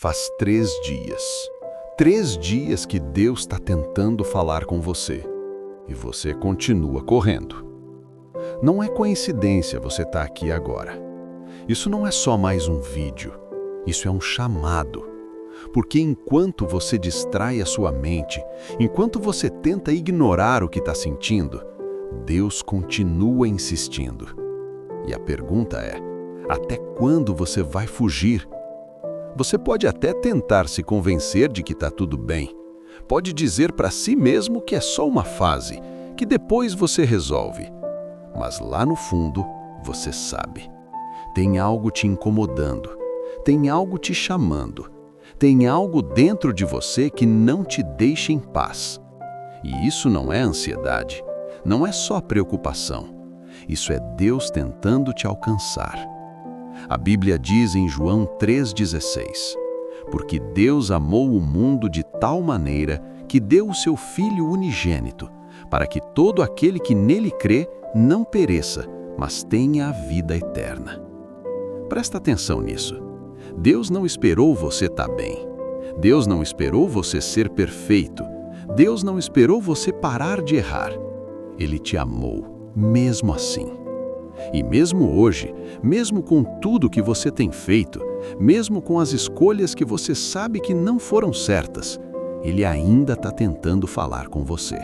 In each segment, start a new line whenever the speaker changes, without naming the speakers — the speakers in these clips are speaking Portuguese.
Faz 3 dias. 3 dias que Deus está tentando falar com você. E você continua correndo. Não é coincidência você estar aqui agora. Isso não é só mais um vídeo. Isso é um chamado. Porque enquanto você distrai a sua mente, enquanto você tenta ignorar o que está sentindo, Deus continua insistindo. E a pergunta é: até quando você vai fugir? Você pode até tentar se convencer de que está tudo bem. Pode dizer para si mesmo que é só uma fase, que depois você resolve. Mas lá no fundo, você sabe. Tem algo te incomodando. Tem algo te chamando. Tem algo dentro de você que não te deixa em paz. E isso não é ansiedade. Não é só preocupação. Isso é Deus tentando te alcançar. A Bíblia diz em João 3,16: porque Deus amou o mundo de tal maneira que deu o seu Filho unigênito, para que todo aquele que nele crê não pereça, mas tenha a vida eterna. Presta atenção nisso. Deus não esperou você estar bem. Deus não esperou você ser perfeito. Deus não esperou você parar de errar. Ele te amou, mesmo assim. E mesmo hoje, mesmo com tudo que você tem feito, mesmo com as escolhas que você sabe que não foram certas, Ele ainda está tentando falar com você.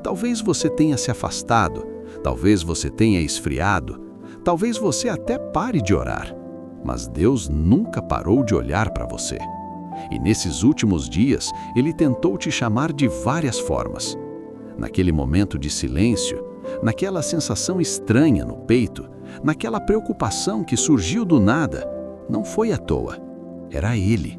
Talvez você tenha se afastado, talvez você tenha esfriado, talvez você até pare de orar, mas Deus nunca parou de olhar para você. E nesses últimos dias, Ele tentou te chamar de várias formas. Naquele momento de silêncio, naquela sensação estranha no peito, naquela preocupação que surgiu do nada, não foi à toa. Era Ele.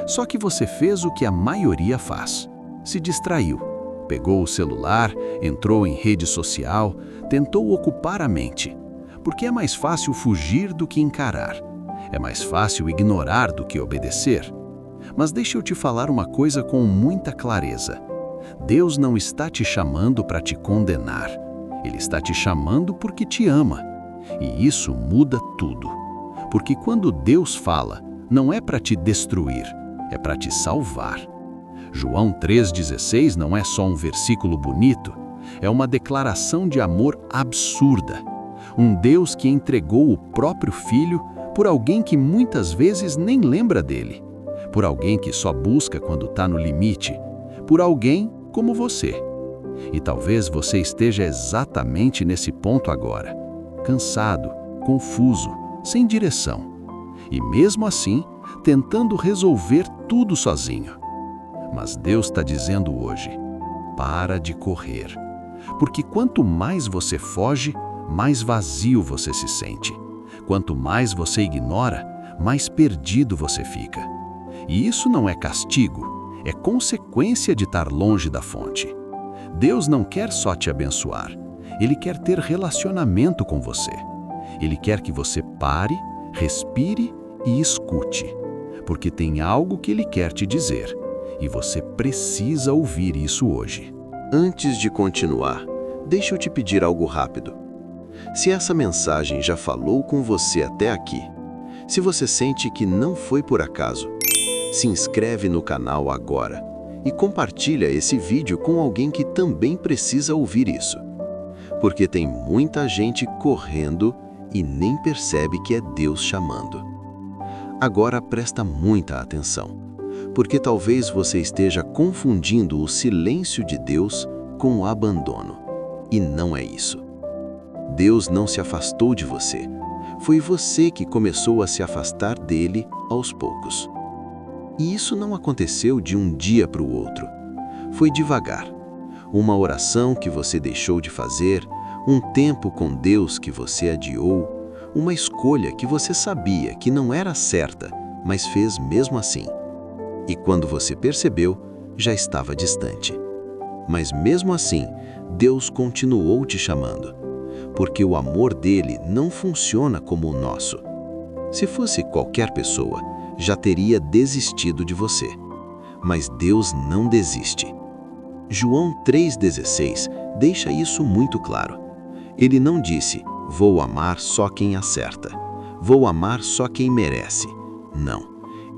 Só que você fez o que a maioria faz. Se distraiu. Pegou o celular, entrou em rede social, tentou ocupar a mente. Porque é mais fácil fugir do que encarar. É mais fácil ignorar do que obedecer. Mas deixa eu te falar uma coisa com muita clareza. Deus não está te chamando para te condenar. Ele está te chamando porque te ama. E isso muda tudo. Porque quando Deus fala, não é para te destruir, é para te salvar. João 3,16 não é só um versículo bonito, é uma declaração de amor absurda. Um Deus que entregou o próprio Filho por alguém que muitas vezes nem lembra dele, por alguém que só busca quando está no limite, por alguém como você. E talvez você esteja exatamente nesse ponto agora, cansado, confuso, sem direção. E mesmo assim, tentando resolver tudo sozinho. Mas Deus está dizendo hoje: para de correr. Porque quanto mais você foge, mais vazio você se sente. Quanto mais você ignora, mais perdido você fica. E isso não é castigo, é consequência de estar longe da fonte. Deus não quer só te abençoar, Ele quer ter relacionamento com você. Ele quer que você pare, respire e escute, porque tem algo que Ele quer te dizer, e você precisa ouvir isso hoje.
Antes de continuar, deixa eu te pedir algo rápido. Se essa mensagem já falou com você até aqui, se você sente que não foi por acaso, se inscreve no canal agora e compartilha esse vídeo com alguém que também precisa ouvir isso. Porque tem muita gente correndo e nem percebe que é Deus chamando. Agora presta muita atenção, porque talvez você esteja confundindo o silêncio de Deus com o abandono. E não é isso. Deus não se afastou de você. Foi você que começou a se afastar dele aos poucos. E isso não aconteceu de um dia para o outro. Foi devagar. Uma oração que você deixou de fazer, um tempo com Deus que você adiou, uma escolha que você sabia que não era certa, mas fez mesmo assim. E quando você percebeu, já estava distante. Mas mesmo assim, Deus continuou te chamando, porque o amor dele não funciona como o nosso. Se fosse qualquer pessoa, já teria desistido de você. Mas Deus não desiste. João 3,16 deixa isso muito claro. Ele não disse: vou amar só quem acerta, vou amar só quem merece. Não.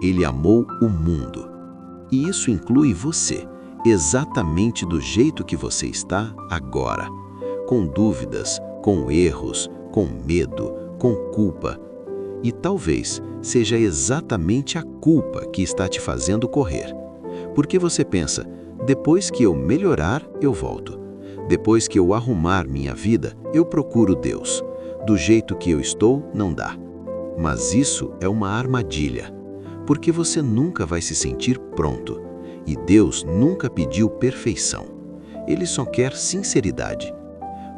Ele amou o mundo. E isso inclui você, exatamente do jeito que você está agora. Com dúvidas, com erros, com medo, com culpa. E talvez seja exatamente a culpa que está te fazendo correr. Porque você pensa, depois que eu melhorar, eu volto. Depois que eu arrumar minha vida, eu procuro Deus. Do jeito que eu estou, não dá. Mas isso é uma armadilha, porque você nunca vai se sentir pronto. E Deus nunca pediu perfeição. Ele só quer sinceridade.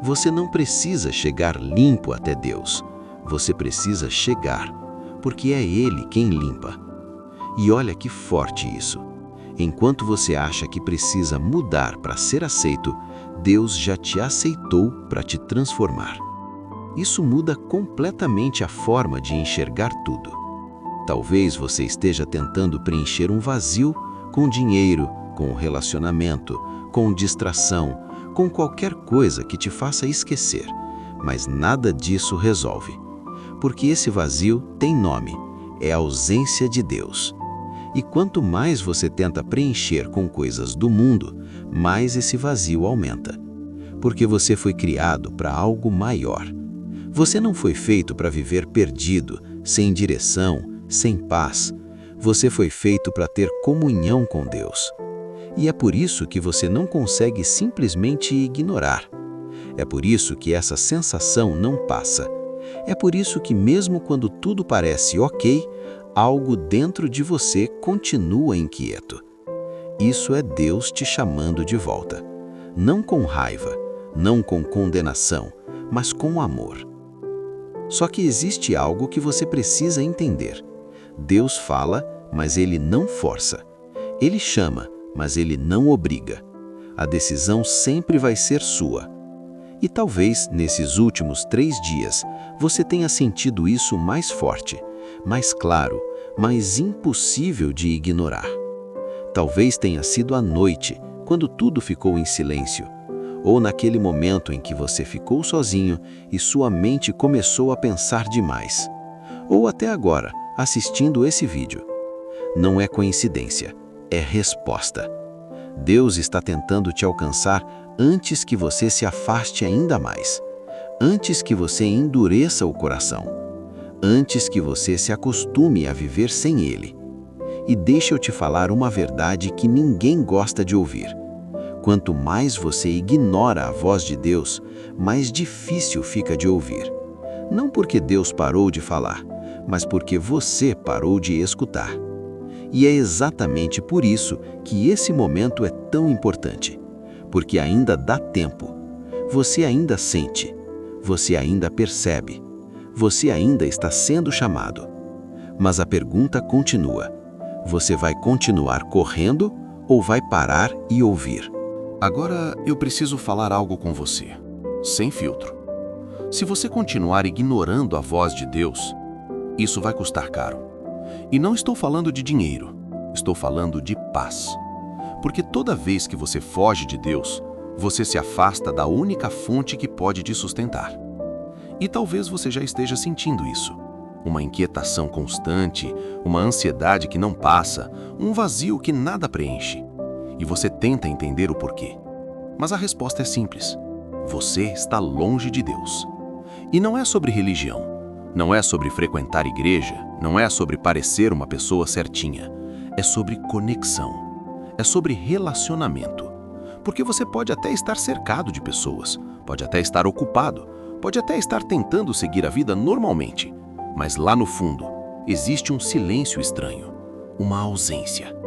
Você não precisa chegar limpo até Deus. Você precisa chegar, porque é Ele quem limpa. E olha que forte isso. Enquanto você acha que precisa mudar para ser aceito, Deus já te aceitou para te transformar. Isso muda completamente a forma de enxergar tudo. Talvez você esteja tentando preencher um vazio com dinheiro, com relacionamento, com distração, com qualquer coisa que te faça esquecer, mas nada disso resolve. Porque esse vazio tem nome, é a ausência de Deus. E quanto mais você tenta preencher com coisas do mundo, mais esse vazio aumenta. Porque você foi criado para algo maior. Você não foi feito para viver perdido, sem direção, sem paz. Você foi feito para ter comunhão com Deus. E é por isso que você não consegue simplesmente ignorar. É por isso que essa sensação não passa. É por isso que mesmo quando tudo parece ok, algo dentro de você continua inquieto. Isso é Deus te chamando de volta. Não com raiva, não com condenação, mas com amor. Só que existe algo que você precisa entender. Deus fala, mas Ele não força. Ele chama, mas Ele não obriga. A decisão sempre vai ser sua. E talvez, nesses últimos 3 dias, você tenha sentido isso mais forte, mais claro, mais impossível de ignorar. Talvez tenha sido à noite, quando tudo ficou em silêncio, ou naquele momento em que você ficou sozinho e sua mente começou a pensar demais, ou até agora, assistindo esse vídeo. Não é coincidência, é resposta. Deus está tentando te alcançar antes que você se afaste ainda mais, antes que você endureça o coração, antes que você se acostume a viver sem Ele. E deixa eu te falar uma verdade que ninguém gosta de ouvir. Quanto mais você ignora a voz de Deus, mais difícil fica de ouvir. Não porque Deus parou de falar, mas porque você parou de escutar. E é exatamente por isso que esse momento é tão importante. Porque ainda dá tempo. Você ainda sente. Você ainda percebe. Você ainda está sendo chamado. Mas a pergunta continua. Você vai continuar correndo ou vai parar e ouvir?
Agora eu preciso falar algo com você, sem filtro. Se você continuar ignorando a voz de Deus, isso vai custar caro. E não estou falando de dinheiro, estou falando de paz. Porque toda vez que você foge de Deus, você se afasta da única fonte que pode te sustentar. E talvez você já esteja sentindo isso. Uma inquietação constante, uma ansiedade que não passa, um vazio que nada preenche. E você tenta entender o porquê. Mas a resposta é simples. Você está longe de Deus. E não é sobre religião. Não é sobre frequentar igreja. Não é sobre parecer uma pessoa certinha. É sobre conexão. É sobre relacionamento. Porque você pode até estar cercado de pessoas. Pode até estar ocupado. Pode até estar tentando seguir a vida normalmente. Mas lá no fundo, existe um silêncio estranho. Uma ausência.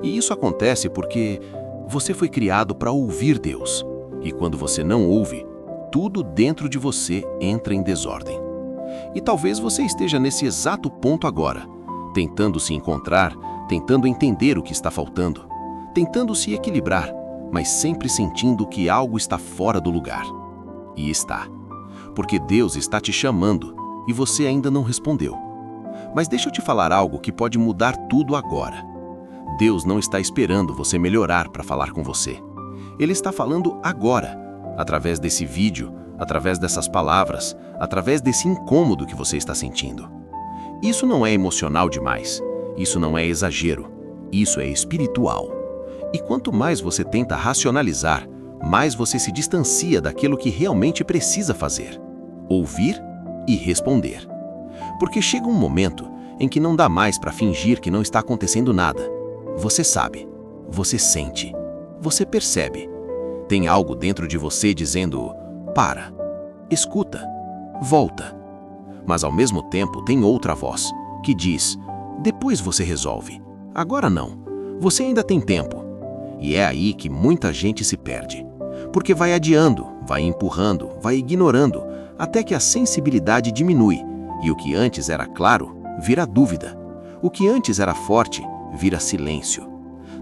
E isso acontece porque você foi criado para ouvir Deus. E quando você não ouve, tudo dentro de você entra em desordem. E talvez você esteja nesse exato ponto agora, tentando se encontrar, tentando entender o que está faltando, tentando se equilibrar, mas sempre sentindo que algo está fora do lugar. E está. Porque Deus está te chamando e você ainda não respondeu. Mas deixa eu te falar algo que pode mudar tudo agora. Deus não está esperando você melhorar para falar com você. Ele está falando agora, através desse vídeo, através dessas palavras, através desse incômodo que você está sentindo. Isso não é emocional demais.
Isso não é exagero, isso é espiritual. E quanto mais você tenta racionalizar, mais você se distancia daquilo que realmente precisa fazer: ouvir e responder. Porque chega um momento em que não dá mais para fingir que não está acontecendo nada. Você sabe, você sente, você percebe. Tem algo dentro de você dizendo: para, escuta, volta. Mas ao mesmo tempo tem outra voz que diz: depois você resolve, agora não, você ainda tem tempo. E é aí que muita gente se perde, porque vai adiando, vai empurrando, vai ignorando, até que a sensibilidade diminui, e o que antes era claro vira dúvida. O que antes era forte vira silêncio.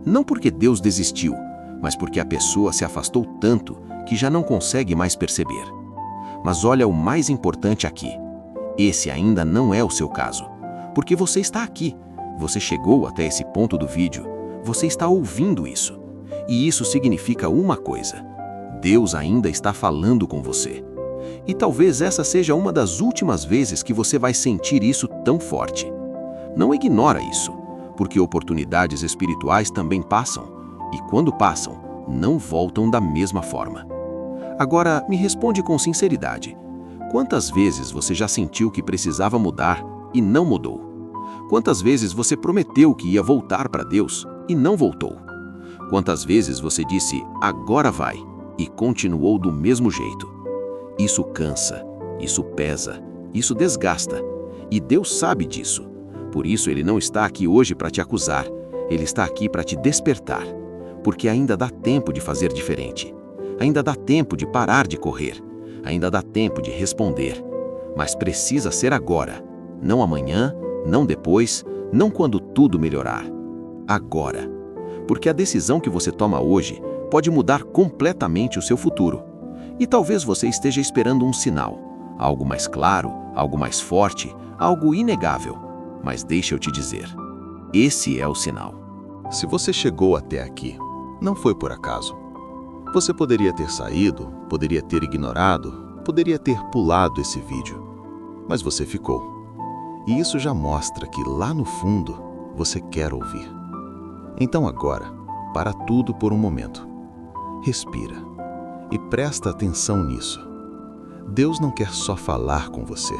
Não porque Deus desistiu, mas porque a pessoa se afastou tanto que já não consegue mais perceber. Mas olha o mais importante aqui: esse ainda não é o seu caso, porque você está aqui, você chegou até esse ponto do vídeo, você está ouvindo isso. E isso significa uma coisa: Deus ainda está falando com você. E talvez essa seja uma das últimas vezes que você vai sentir isso tão forte. Não ignora isso, porque oportunidades espirituais também passam, e quando passam, não voltam da mesma forma. Agora, me responde com sinceridade: quantas vezes você já sentiu que precisava mudar e não mudou? Quantas vezes você prometeu que ia voltar para Deus e não voltou? Quantas vezes você disse, agora vai, e continuou do mesmo jeito? Isso cansa, isso pesa, isso desgasta, e Deus sabe disso. Por isso Ele não está aqui hoje para te acusar, Ele está aqui para te despertar, porque ainda dá tempo de fazer diferente, ainda dá tempo de parar de correr, ainda dá tempo de responder, mas precisa ser agora, não amanhã, não depois, não quando tudo melhorar. Agora. Porque a decisão que você toma hoje pode mudar completamente o seu futuro. E talvez você esteja esperando um sinal, algo mais claro, algo mais forte, algo inegável. Mas deixa eu te dizer, esse é o sinal.
Se você chegou até aqui, não foi por acaso. Você poderia ter saído, poderia ter ignorado, poderia ter pulado esse vídeo, mas você ficou. E isso já mostra que lá no fundo você quer ouvir. Então agora, para tudo por um momento. Respira e presta atenção nisso. Deus não quer só falar com você.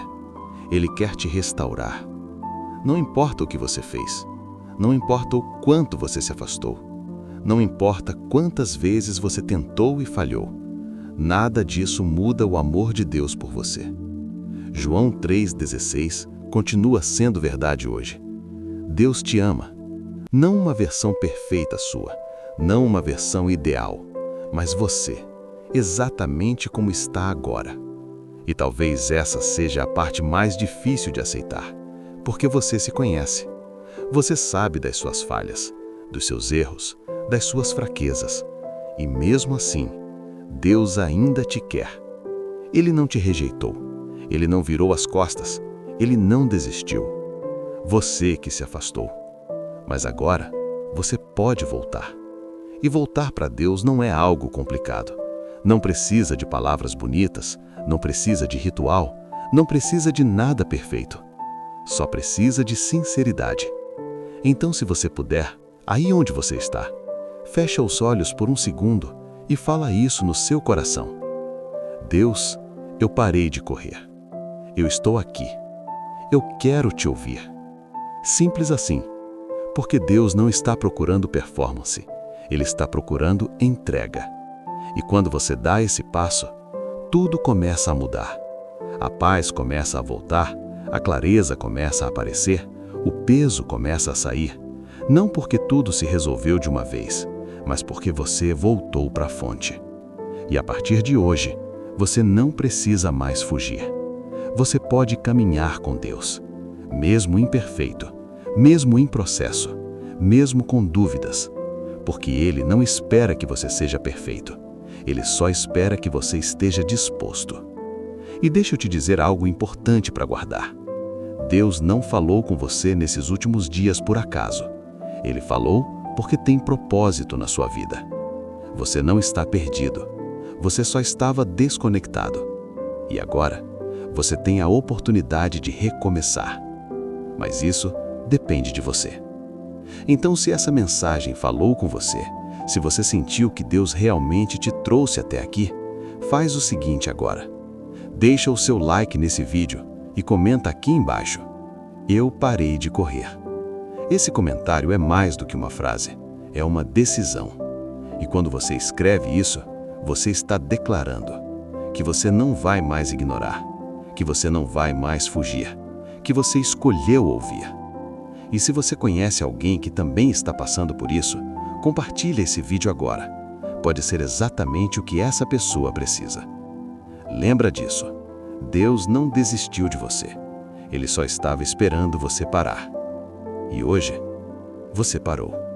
Ele quer te restaurar. Não importa o que você fez. Não importa o quanto você se afastou. Não importa quantas vezes você tentou e falhou. Nada disso muda o amor de Deus por você. João 3,16 continua sendo verdade hoje. Deus te ama. Não uma versão perfeita sua, não uma versão ideal, mas você, exatamente como está agora. E talvez essa seja a parte mais difícil de aceitar, porque você se conhece. Você sabe das suas falhas, dos seus erros, das suas fraquezas. E mesmo assim, Deus ainda te quer. Ele não te rejeitou, Ele não virou as costas, Ele não desistiu. Você que se afastou. Mas agora, você pode voltar. E voltar para Deus não é algo complicado. Não precisa de palavras bonitas, não precisa de ritual, não precisa de nada perfeito. Só precisa de sinceridade. Então, se você puder, aí onde você está, fecha os olhos por um segundo e fala isso no seu coração. Deus, eu parei de correr. Eu estou aqui. Eu quero te ouvir. Simples assim. Porque Deus não está procurando performance, Ele está procurando entrega. E quando você dá esse passo, tudo começa a mudar. A paz começa a voltar, a clareza começa a aparecer, o peso começa a sair. Não porque tudo se resolveu de uma vez, mas porque você voltou para a fonte. E a partir de hoje, você não precisa mais fugir. Você pode caminhar com Deus, mesmo imperfeito, mesmo em processo, mesmo com dúvidas, porque Ele não espera que você seja perfeito. Ele só espera que você esteja disposto. E deixa eu te dizer algo importante para guardar. Deus não falou com você nesses últimos dias por acaso. Ele falou porque tem propósito na sua vida. Você não está perdido. Você só estava desconectado. E agora, você tem a oportunidade de recomeçar. Mas isso
depende de você. Então, se essa mensagem falou com você, se você sentiu que Deus realmente te trouxe até aqui, faz o seguinte agora. Deixa o seu like nesse vídeo e comenta aqui embaixo: eu parei de correr. Esse comentário é mais do que uma frase, é uma decisão. E quando você escreve isso, você está declarando que você não vai mais ignorar, que você não vai mais fugir, que você escolheu ouvir. E se você conhece alguém que também está passando por isso, compartilhe esse vídeo agora. Pode ser exatamente o que essa pessoa precisa. Lembra disso. Deus não desistiu de você. Ele só estava esperando você parar. E hoje, você parou.